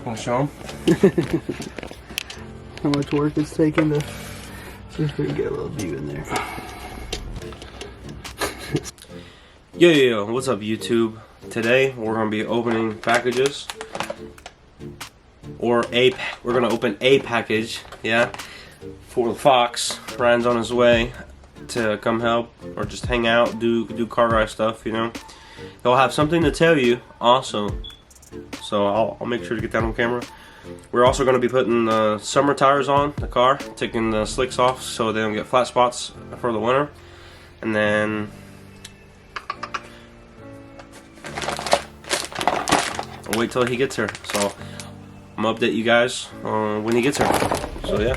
Want to show them? How much work it's taken to see if we can get a little view in there. Yo, what's up YouTube? Today we're going to be opening packages. We're going to open a package, yeah, for the Fox. Ryan's on his way to come help or just hang out, do car guy stuff, you know. He'll have something to tell you also. So I'll make sure to get that on camera. We're also going to be putting the summer tires on the car, taking the slicks off so they don't get flat spots for the winter. And then I'll wait till he gets here. So I'm gonna update you guys when he gets here. So yeah.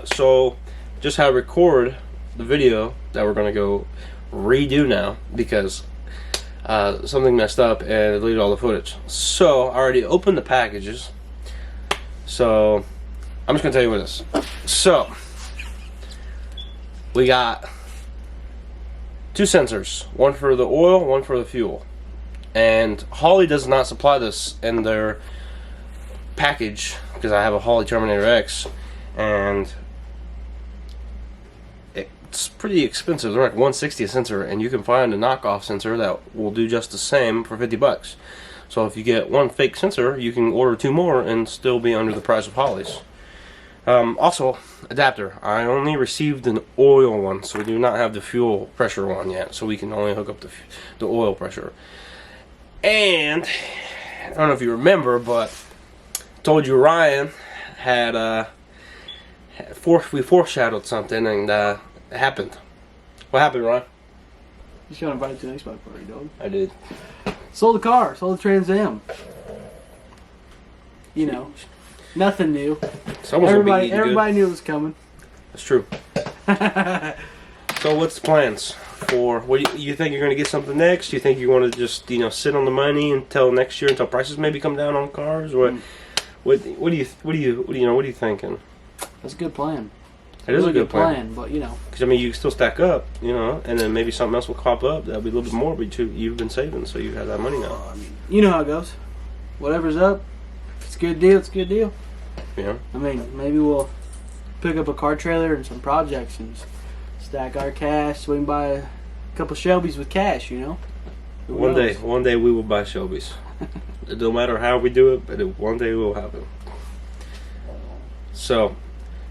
So just how to record the video that we're gonna go redo now because something messed up and it deleted all the footage. So I already opened the packages, so I'm just gonna tell you what it is. So we got two sensors, one for the oil, one for the fuel, and Holley does not supply this in their package because I have a Holley Terminator X. And it's pretty expensive. They're like $160 a sensor, and you can find a knockoff sensor that will do just the same for 50 bucks. So if you get one fake sensor, you can order two more and still be under the price of Holley's. Also, adapter. I only received an oil one, so we do not have the fuel pressure one yet. So we can only hook up the oil pressure. And I don't know if you remember, but I told you Ryan had we foreshadowed something, and it happened. What happened, Ron? You just got invited to the Xbox party, dog. I did. Sold the car, sold the Trans Am. You know, nothing new. Everybody knew it was coming. That's true. So what's the plans for? What you think you're going to get something next? Do you think you want to just sit on the money until next year, until prices maybe come down on cars? What are you thinking? That's a good plan. It is a good plan, but because I mean you can still stack up, and then maybe something else will pop up that'll be a little bit more, but you've been saving, so you have that money now. You know how it goes. Whatever's up, if it's a good deal, it's a good deal. Yeah. I mean, maybe we'll pick up a car trailer and some projects and stack our cash so we can buy a couple Shelbys with cash. One day we will buy Shelbys. It don't matter how we do it, but one day it will happen. So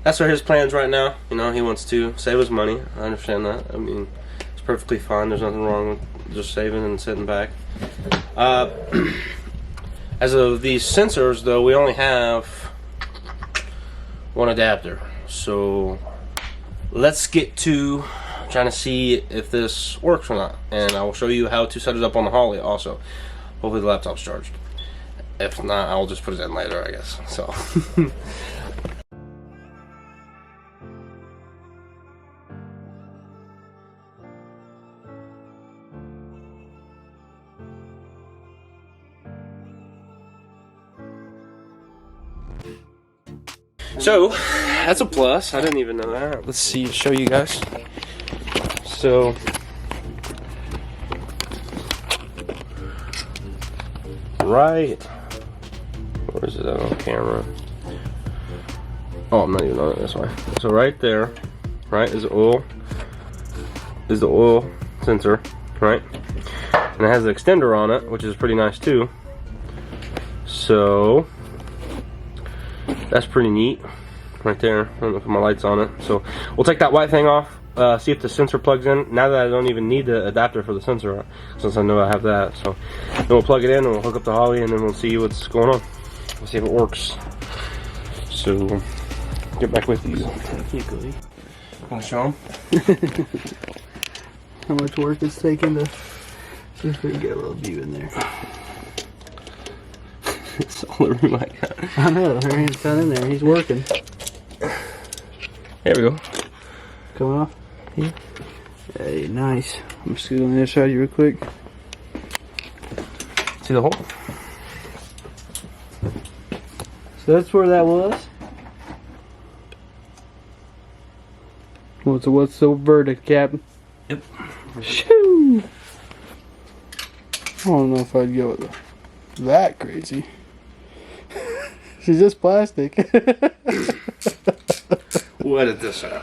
that's his plans right now. He wants to save his money. I understand that. I mean, it's perfectly fine. There's nothing wrong with just saving and sitting back. As of these sensors, though, we only have one adapter. So let's get to trying to see if this works or not. And I will show you how to set it up on the Holley also. Hopefully the laptop's charged. If not, I'll just put it in later, I guess. So. So that's a plus. I didn't even know that. Let's see, show you guys. So right, where is it on camera? Oh, I'm not even on it this way. So right there, right, is the oil sensor, right? And it has an extender on it, which is pretty nice too. So that's pretty neat right there. I don't know if my light's on it. So we'll take that white thing off, see if the sensor plugs in. Now that I don't even need the adapter for the sensor, since I know I have that. So then we'll plug it in and we'll hook up the Holley, and then we'll see what's going on. We'll see if it works. So get back with you. Technically. Want to show them? How much work it's taken to see if we can get a little view in there. That's all the room I got. I know, he's down in there, he's working. There we go. Coming off? Yeah. Hey, nice. I'm just going on the other side of you real quick. See the hole? So that's where that was. What's the verdict, Captain? Yep. Shoo! I don't know if I'd go with that crazy. She's just plastic. We'll edit this out.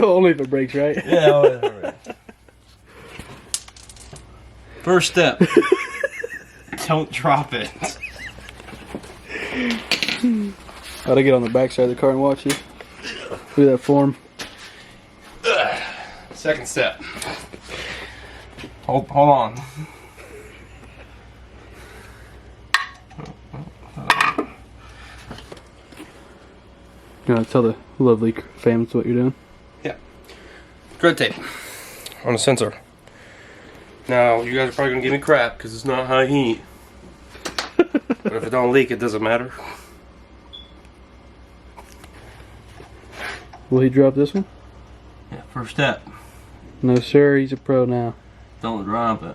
Only if it breaks, right? Yeah, alright. First step. Don't drop it. Gotta get on the back side of the car and watch it. Look at that form. Second step. Hold on. You gotta tell the lovely fans what you're doing. Yeah. Thread tape on the sensor. Now, you guys are probably gonna give me crap because it's not high heat. But if it don't leak, it doesn't matter. Will he drop this one? Yeah, first step. No, sir. He's a pro now. Don't drop it.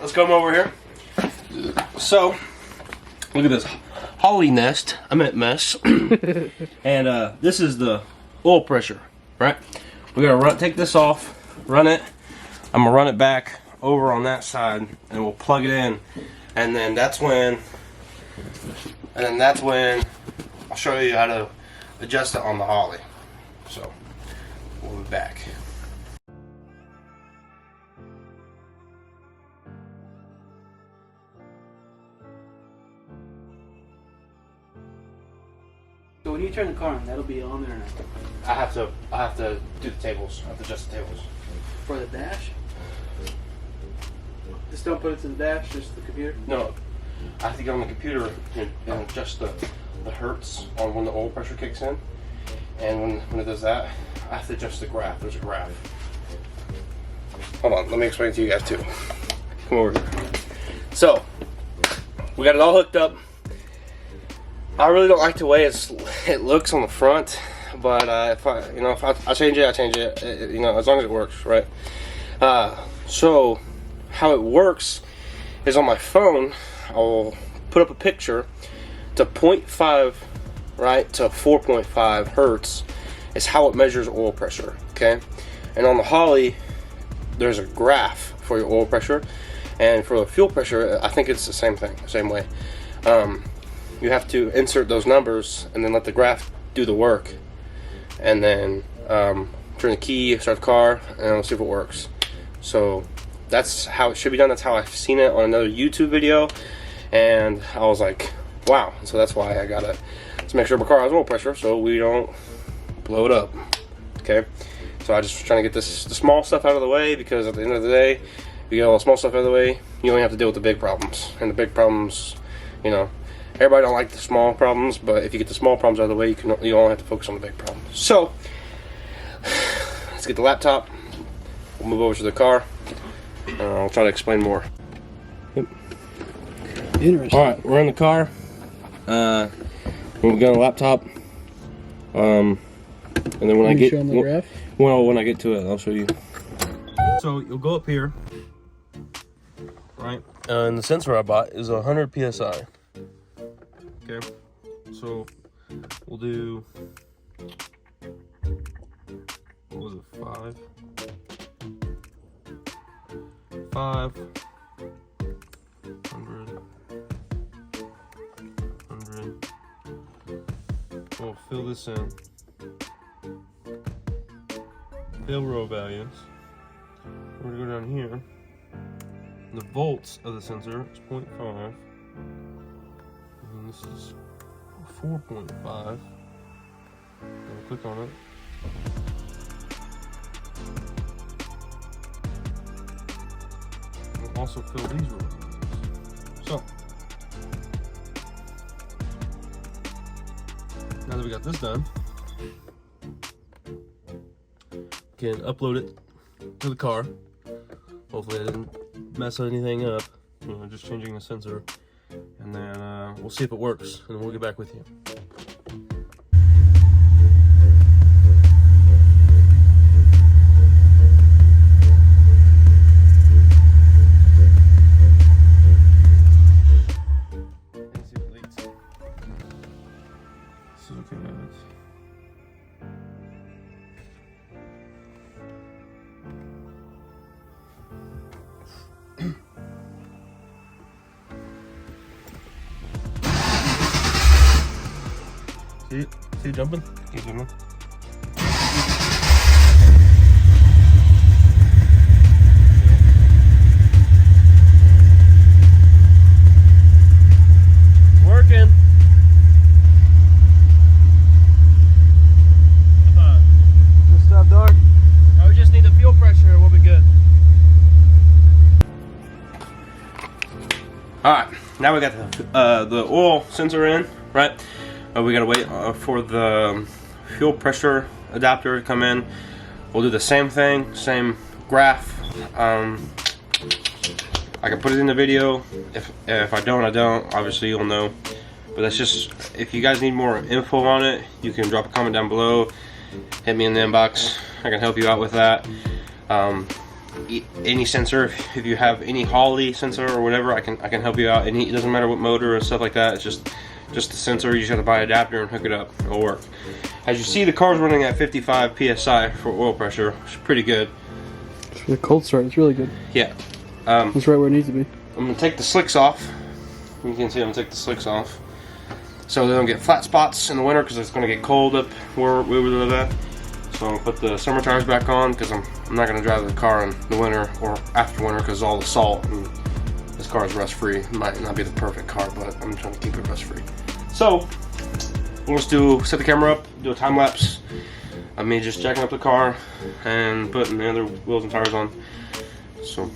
Let's come over here. So, look at this holly nest. I meant mess. And this is the oil pressure, right? We're gonna take this off, run it. I'm gonna run it back over on that side, and we'll plug it in. And then that's when I'll show you how to adjust it on the holly. So, we'll be back. So when you turn the car on, that'll be on there now. I have to do the tables. I have to adjust the tables. For the dash? Just don't put it to the dash, just the computer? No, I have to get on the computer and adjust the hertz on when the oil pressure kicks in. And when it does that, I have to adjust the graph. There's a graph. Hold on, let me explain it to you guys too. Come over here. So, we got it all hooked up. I really don't like the way it looks on the front, but if I change it, I change it. As long as it works, right? So how it works is on my phone, I'll put up a picture to 0.5, right, to 4.5 hertz is how it measures oil pressure. Okay, and on the Holly, there's a graph for your oil pressure, and for the fuel pressure, I think it's the same thing, same way. You have to insert those numbers and then let the graph do the work, and then turn the key, start the car, and we'll see if it works. So that's how it should be done. That's how I've seen it on another YouTube video, and I was like, wow. So that's why I gotta make sure my car has oil pressure so we don't blow it up. Okay, so I just trying to get the small stuff out of the way, because at the end of the day, if you get all the small stuff out of the way, you only have to deal with the big problems. And the big problems, everybody don't like the small problems, but if you get the small problems out of the way, you only have to focus on the big problems. So let's get the laptop. We'll move over to the car. I'll try to explain more. Yep. Interesting. All right, we're in the car. We've got a laptop. And then when I get to it, I'll show you. So you'll go up here, right? And the sensor I bought is 100 psi. Okay, so we'll do, what was it, 500. We'll fill this in. Fill row values. We're gonna go down here. The volts of the sensor is 0.5. And this is 4.5. We'll click on it. We'll also fill these row values. So, now that we got this done, we can upload it to the car. Hopefully I didn't mess anything up. You know, just changing the sensor, and then we'll see if it works, and then we'll get back with you. See it? See it jumping? Keep zooming. Working. Good stuff, dog. Oh, we just need the fuel pressure and we'll be good. Alright, now we got the oil sensor in, right? We gotta wait for the fuel pressure adapter to come in. We'll do the same thing, same graph. I can put it in the video. If I don't, I don't. Obviously, you'll know. But that's just, if you guys need more info on it, you can drop a comment down below. Hit me in the inbox. I can help you out with that. Any sensor, if you have any Holley sensor or whatever, I can help you out. It doesn't matter what motor and stuff like that. It's just the sensor. You just have to buy an adapter and hook it up. It'll work. As you see, the car's running at 55 psi for oil pressure, which is pretty good. For the cold start, it's really good. Yeah. It's right where it needs to be. I'm gonna take the slicks off. You can see I'm gonna take the slicks off, so they don't get flat spots in the winter because it's gonna get cold up where we live at. So I'm gonna put the summer tires back on because I'm not gonna drive the car in the winter or after winter because all the salt, and this car is rust free. It might not be the perfect car, but I'm trying to keep it rust free. So we'll just set the camera up, do a time lapse of me just jacking up the car and putting the other wheels and tires on. So